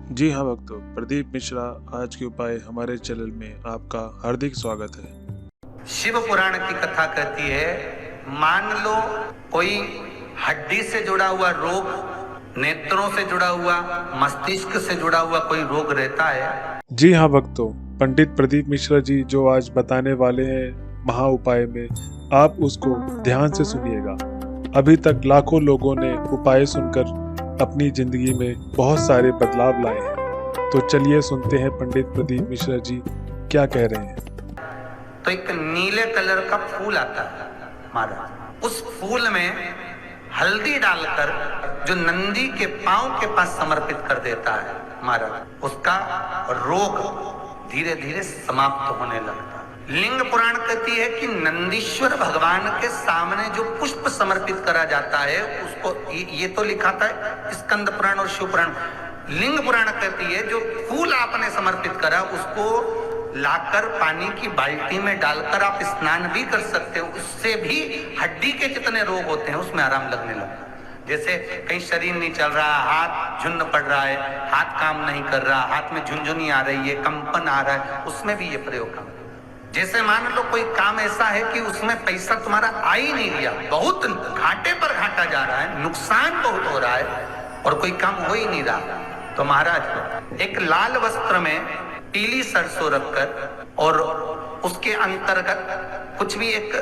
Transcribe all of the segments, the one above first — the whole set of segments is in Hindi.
जी हाँ भक्तों, प्रदीप मिश्रा आज के उपाय हमारे चैनल में आपका हार्दिक स्वागत है। शिव पुराण की कथा कहती है, मान लो कोई हड्डी से जुड़ा हुआ रोग, नेत्रों से जुड़ा हुआ, मस्तिष्क से जुड़ा हुआ कोई रोग रहता है। जी हाँ भक्तों, पंडित प्रदीप मिश्रा जी जो आज बताने वाले हैं महा उपाय में, आप उसको ध्यान से सुनिएगा। अभी तक लाखों लोगों ने उपाय सुनकर अपनी जिंदगी में बहुत सारे बदलाव लाए हैं। तो चलिए सुनते हैं पंडित प्रदीप मिश्रा जी क्या कह रहे हैं। तो एक नीले कलर का फूल आता है महाराज, उस फूल में हल्दी डालकर जो नंदी के पांव के पास समर्पित कर देता है महाराज, उसका रोग धीरे धीरे समाप्त होने लगता है। लिंग पुराण कहती है कि नंदीश्वर भगवान के सामने जो पुष्प समर्पित करा जाता है उसको, ये तो लिखा था स्कंद पुराण और शिव पुराण। लिंग पुराण कहती है जो फूल आपने समर्पित करा उसको लाकर पानी की बाल्टी में डालकर आप स्नान भी कर सकते हो। उससे भी हड्डी के जितने रोग होते हैं उसमें आराम लगने लगता है। जैसे कहीं शरीर नहीं चल रहा, हाथ झुन्न पड़ रहा है, हाथ काम नहीं कर रहा, हाथ में झुनझुनी आ रही है, कंपन आ रहा है, उसमें भी ये प्रयोग काम। जैसे मान लो कोई काम ऐसा है कि उसमें पैसा तुम्हारा आ ही नहीं रहा, बहुत घाटे पर घाटा जा रहा है, नुकसान बहुत हो रहा है और कोई काम हो ही नहीं रहा, तो महाराज एक लाल वस्त्र में पीली सरसों रखकर और उसके अंतर्गत कुछ भी एक,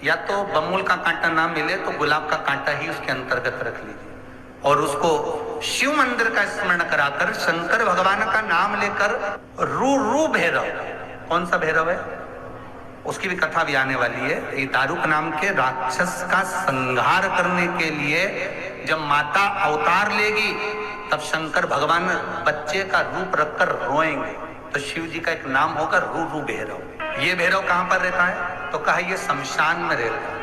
या तो बमुल का कांटा ना मिले तो गुलाब का कांटा ही उसके अंतर्गत रख लीजिए और उसको शिव मंदिर का स्मरण कराकर शंकर भगवान का नाम लेकर रू रू भैरव, कौन सा भैरव है उसकी भी कथा भी आने वाली है। ये दारुक नाम के राक्षस का संहार करने के लिए जब माता अवतार लेगी तब शंकर भगवान बच्चे का रूप रखकर रोएंगे, तो शिव जी का एक नाम होगा रू रू भैरव। ये भैरव कहां पर रहता है, तो कहा ये शमशान में रहता है।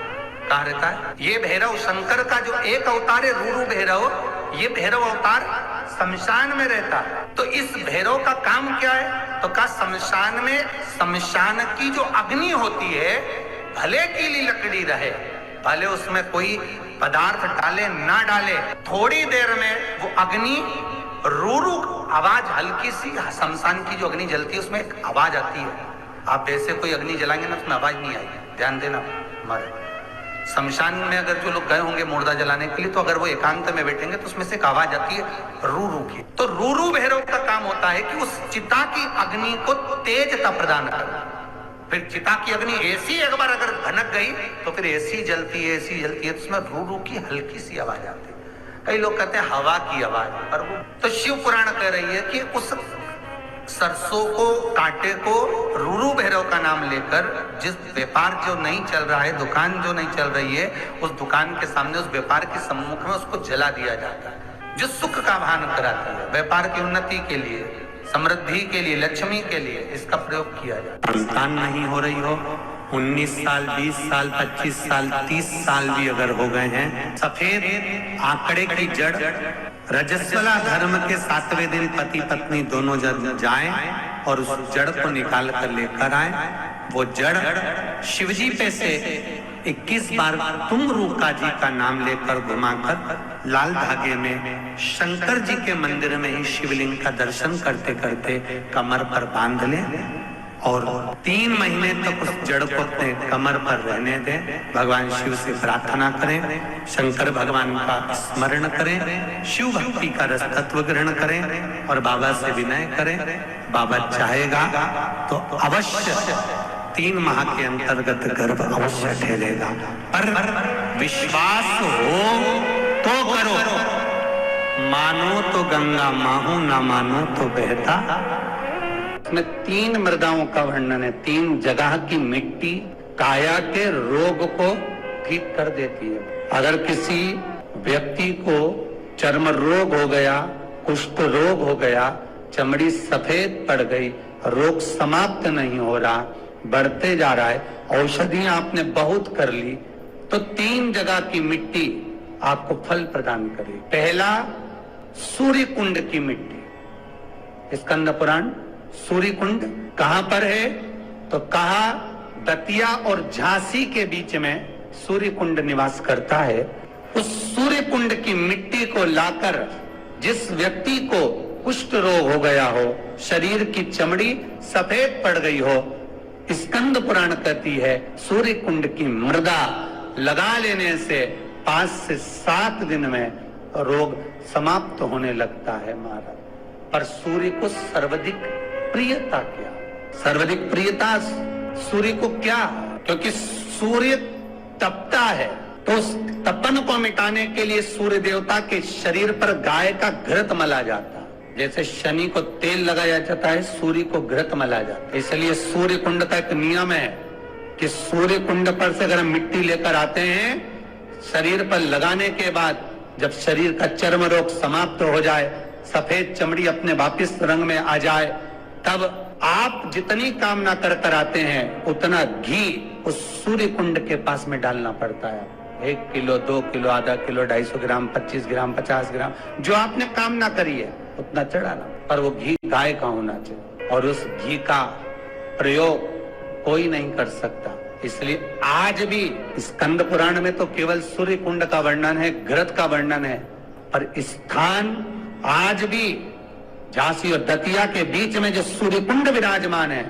कहां रहता है ये भैरव? शंकर का जो एक अवतार है रू रू भैरव, ये भैरव अवतार शमशान में रहता है। तो इस भैरव का काम क्या है, तो कहा शमशान में, शमशान की जो अग्नि होती है भले गीली लकड़ी रहे, भले उसमें कोई पदार्थ डाले ना डाले, थोड़ी देर में वो अग्नि रूरू आवाज, हल्की सी शमशान की जो अग्नि जलती है उसमें एक आवाज आती है। आप वैसे कोई अग्नि जलाएंगे ना उसमें आवाज नहीं आएगी, ध्यान देना। हमारे शमशान में अगर जो लोग गए होंगे मुर्दा जलाने के लिए, तो अगर वो एकांत में बैठेंगे तो उसमें से एक आवाज आती है रू रू की। तो रू रू भैरव का काम होता है कि उस चिता की अग्नि को तेजता प्रदान करना। फिर चिता की अग्नि ऐसी एक बार अगर भनक गई तो फिर ऐसी जलती है, ऐसी जलती है, तो उसमें रू रू की हल्की सी आवाज आती है। कई लोग कहते हैं हवा की आवाज, पर वो तो शिव पुराण कह रही है कि उस सरसों को, कांटे को रूरू भैरव का नाम लेकर, जिस व्यापार जो नहीं चल रहा है, दुकान जो नहीं चल रही है, उस दुकान के सामने, उस व्यापार के सम्मुख में उसको जला दिया जाता है, जो सुख का भान कराती है, व्यापार की उन्नति के लिए, समृद्धि के लिए, लक्ष्मी के लिए इसका प्रयोग किया जाता है। संतान नहीं हो रही हो, 19 साल, 20 साल, 25 साल, 30 साल भी अगर हो गए हैं, सफेद आंकड़े की जड़, रजस्वला धर्म के 7वें दिन पति पत्नी दोनों जन जाएं और उस जड़ को निकाल कर लेकर आए। वो जड़ शिवजी पे से 21 बार तुम रूका जी का नाम लेकर घुमाकर लाल धागे में शंकर जी के मंदिर में ही शिवलिंग का दर्शन करते करते कमर पर बांध लें और 3 महीने तक उस जड़ को अपने कमर पर रहने दें। भगवान शिव से प्रार्थना करें, शंकर भगवान का स्मरण करें, शिव भक्ति का रस तत्व ग्रहण करें और बाबा से विनय करें। बाबा चाहेगा तो अवश्य 3 माह के अंतर्गत गर्भ अवश्य ठहरेगा, पर विश्वास हो तो करो, मानो तो गंगा माहू, ना मानो तो बहता। इसमें 3 मृदाओं का वर्णन है, 3 जगह की मिट्टी काया के रोग को ठीक कर देती है। अगर किसी व्यक्ति को चर्म रोग हो गया, कुष्ठ रोग हो गया, चमड़ी सफेद पड़ गई, रोग समाप्त नहीं हो रहा, बढ़ते जा रहा है, औषधियां आपने बहुत कर ली, तो 3 जगह की मिट्टी आपको फल प्रदान करेगी। पहला सूर्य कुंड की मिट्टी, स्कंद पुराण। सूर्य कुंड कहां पर है, तो कहा दतिया और झांसी के बीच में सूर्य कुंड निवास करता है। उस सूर्य कुंड की मिट्टी को लाकर जिस व्यक्ति को कुष्ठ रोग हो गया हो, शरीर की चमड़ी सफेद पड़ गई हो, स्कंद पुराण कहती है सूर्य कुंड की मृदा लगा लेने से 5 से 7 दिन में रोग समाप्त होने लगता है महाराज। पर सूर्य को सर्वाधिक प्रियता क्या? सर्वाधिक प्रियता सूर्य को क्या? क्योंकि सूर्य तपता है, तो उस तपन को मिटाने के लिए सूर्य देवता के शरीर पर गाय का घृत मला जाता है। जैसे शनि को तेल लगाया जाता है, सूर्य को घृत मला जाता है। इसलिए सूर्य कुंड का एक नियम है कि सूर्य कुंड पर से अगर हम मिट्टी लेकर आते हैं, शरीर पर लगाने के बाद जब शरीर का चर्म रोग समाप्त हो जाए, सफेद चमड़ी अपने वापिस रंग में आ जाए, तब आप जितनी कामना कर आते हैं उतना घी उस सूर्य कुंड के पास में डालना पड़ता है। 1 किलो, 2 किलो, आधा किलो, 250 ग्राम, 25 ग्राम, 50 ग्राम, जो आपने कामना करी है उतना चढ़ाना। पर वो घी गाय का होना चाहिए, और उस घी का प्रयोग कोई नहीं कर सकता। इसलिए आज भी स्कंद पुराण में तो केवल सूर्य कुंड का वर्णन है, घृत का वर्णन है, पर स्थान आज भी झांसी और दतिया के बीच में जो सूर्य कुंड विराजमान है,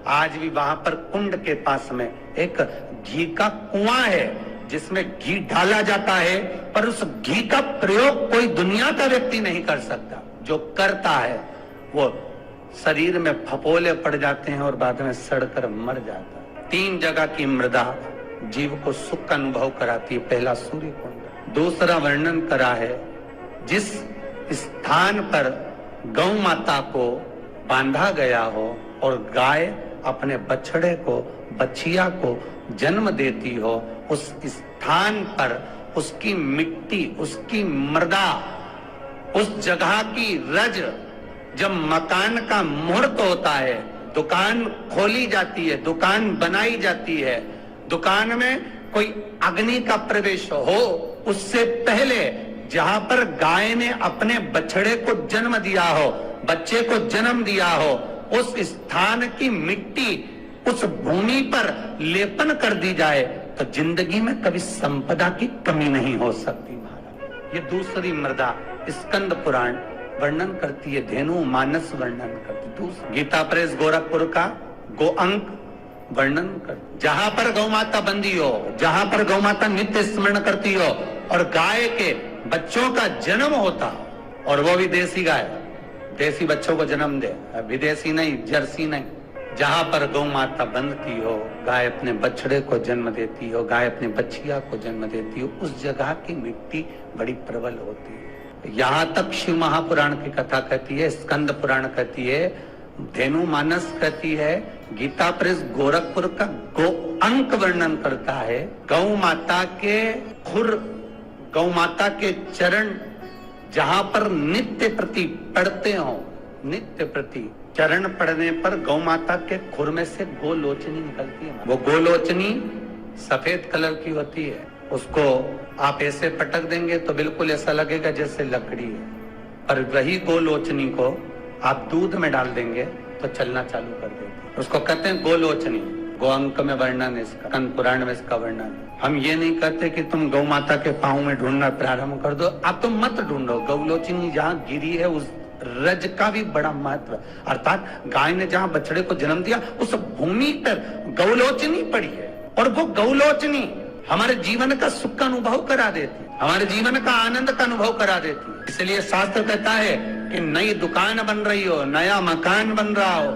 आज भी वहां पर कुंड के पास में एक घी का कुआं है जिसमें घी डाला जाता है, पर उस घी का प्रयोग कोई दुनिया का व्यक्ति नहीं कर सकता। जो करता है वो शरीर में फपोले पड़ जाते हैं और बाद में सड़कर मर जाता है। 3 जगह की मृदा जीव को सुख का अनुभव कराती है। पहला सूर्य कुंड, दूसरा वर्णन करा है जिस स्थान पर गौ माता को बांधा गया हो और गाय अपने बछड़े को, बछिया को जन्म देती हो, उस स्थान पर उसकी मिट्टी, उसकी मृदा, उस जगह की रज, जब मकान का मुहूर्त होता है, दुकान खोली जाती है, दुकान बनाई जाती है, दुकान में कोई अग्नि का प्रवेश हो, उससे पहले जहां पर गाय ने अपने बछड़े को जन्म दिया हो, बच्चे को जन्म दिया हो, उस स्थान की मिट्टी उस भूमि पर लेपन कर दी जाए तो जिंदगी में कभी संपदा की कमी नहीं हो सकती महाराज। ये दूसरी मृदा स्कंद पुराण वर्णन करती है, धेनु मानस वर्णन करती है। गीता प्रेस गोरखपुर का गो अंक वर्णन कर, जहां पर गौ माता बंदी हो, जहां पर गौ माता नित्य स्मरण करती हो और गाय के बच्चों का जन्म होता हो, और वो भी देसी गाय, देसी बच्चों को जन्म दे, विदेशी नहीं, जर्सी नहीं, जहां पर गौ माता बंधती हो, गाय अपने बछड़े को जन्म देती हो, गाय अपने बछिया को जन्म देती हो, उस जगह की मिट्टी बड़ी प्रबल होती है। यहाँ तक शिव महापुराण की कथा कहती है, स्कंद पुराण कहती है, धेनु मानस कहती है, गीता प्रेस गोरखपुर का गो अंक वर्णन करता है। गौ माता के खुर, गौ माता के चरण जहां पर नित्य प्रति पड़ते हो, नित्य प्रति चरण पड़ने पर गौ माता के खुर में से गोलोचनी निकलती है। वो गोलोचनी सफेद कलर की होती है, उसको आप ऐसे पटक देंगे तो बिल्कुल ऐसा लगेगा जैसे लकड़ी है, पर वही गोलोचनी को आप दूध में डाल देंगे तो चलना चालू कर देगी। उसको कहते हैं गोलोचनी। गो अंक में वर्णन है इसका, स्कंद पुराण में इसका वर्णन। हम ये नहीं कहते कि तुम गौ माता के पाँव में ढूंढना प्रारंभ कर दो, आप तो मत ढूंढो। गौलोचनी जहाँ गिरी है उस रज का भी बड़ा महत्व, अर्थात गाय ने जहाँ बछड़े को जन्म दिया उस भूमि पर गौलोचनी पड़ी है, और वो गौलोचनी हमारे जीवन का सुख का अनुभव करा देती, हमारे जीवन का आनंद का अनुभव करा देती। इसलिए शास्त्र कहता है कि नई दुकान बन रही हो, नया मकान बन रहा हो,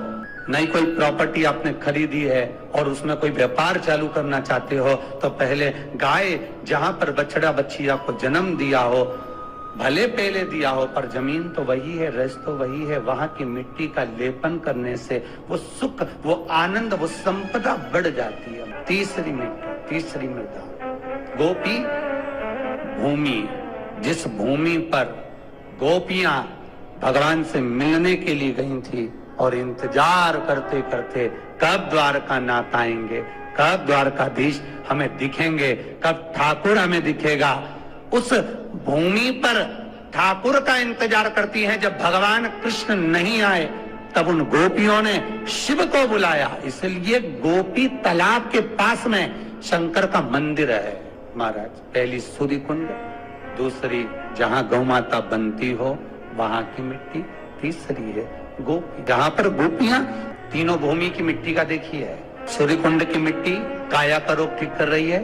नई कोई प्रॉपर्टी आपने खरीदी है और उसमें कोई व्यापार चालू करना चाहते हो, तो पहले गाय जहां पर बछड़ा बछिया को जन्म दिया हो, भले पहले दिया हो, पर जमीन तो वही है, रस तो वही है, वहां की मिट्टी का लेपन करने से वो सुख, वो आनंद, वो संपदा बढ़ जाती है। तीसरी मिट्टी, तीसरी मृदा गोपी भूमि, जिस भूमि पर गोपियां भगवान से मिलने के लिए गई थी और इंतजार करते करते कब द्वारका नाथ आएंगे, कब द्वारकाधीश हमें दिखेंगे, कब ठाकुर हमें दिखेगा, उस भूमि पर ठाकुर का इंतजार करती हैं। जब भगवान कृष्ण नहीं आए तब उन गोपियों ने शिव को बुलाया, इसलिए गोपी तालाब के पास में शंकर का मंदिर है महाराज। पहली सूर्य कुंड, दूसरी जहां गौ माता बनती हो वहां की मिट्टी, तीसरी है गोपी। जहाँ पर गोपियां तीनों भूमि की मिट्टी का देखी है, सूर्यकुंड की मिट्टी काया का रोग ठीक कर रही है,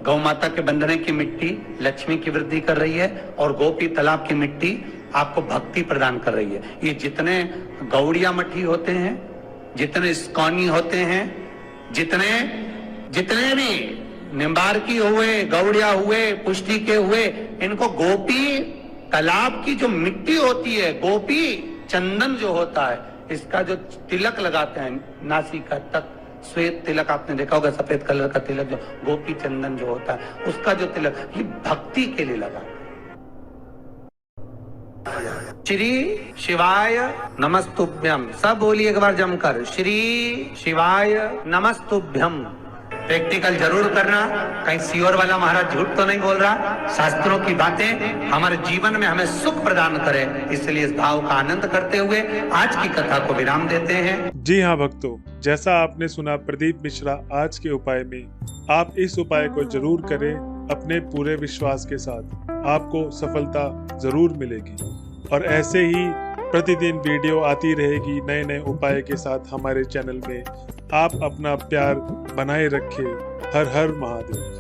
गौ माता के बंधने की मिट्टी लक्ष्मी की वृद्धि कर रही है, और गोपी तालाब की मिट्टी आपको भक्ति प्रदान कर रही है। ये जितने गौड़िया मठी होते हैं, जितने इस्कॉनी होते हैं, जितने भी निम्बारकी हुए, गौड़िया हुए, पुष्टि के हुए, इनको गोपी तालाब की जो मिट्टी होती है, गोपी चंदन जो होता है, इसका जो तिलक लगाते हैं नासिका तक, श्वेत तिलक आपने देखा होगा, सफेद कलर का तिलक जो गोपी चंदन जो होता है, उसका जो तिलक ये भक्ति के लिए लगा। श्री शिवाय नमस्तुभ्यम, सब बोलिए एक बार जमकर, श्री शिवाय नमस्तुभ्यम। प्रैक्टिकल जरूर करना, कहीं सियोर वाला महाराज झूठ तो नहीं बोल रहा। शास्त्रों की बातें हमारे जीवन में हमें सुख प्रदान करें, इसलिए इस भाव का आनंद करते हुए आज की कथा को विराम देते हैं। जी हाँ भक्तों, जैसा आपने सुना प्रदीप मिश्रा आज के उपाय में, आप इस उपाय को जरूर करें अपने पूरे विश्वास के साथ, आपको सफलता जरूर मिलेगी। और ऐसे ही प्रतिदिन वीडियो आती रहेगी नए नए उपाय के साथ हमारे चैनल में। आप अपना प्यार बनाए रखें। हर हर महादेव।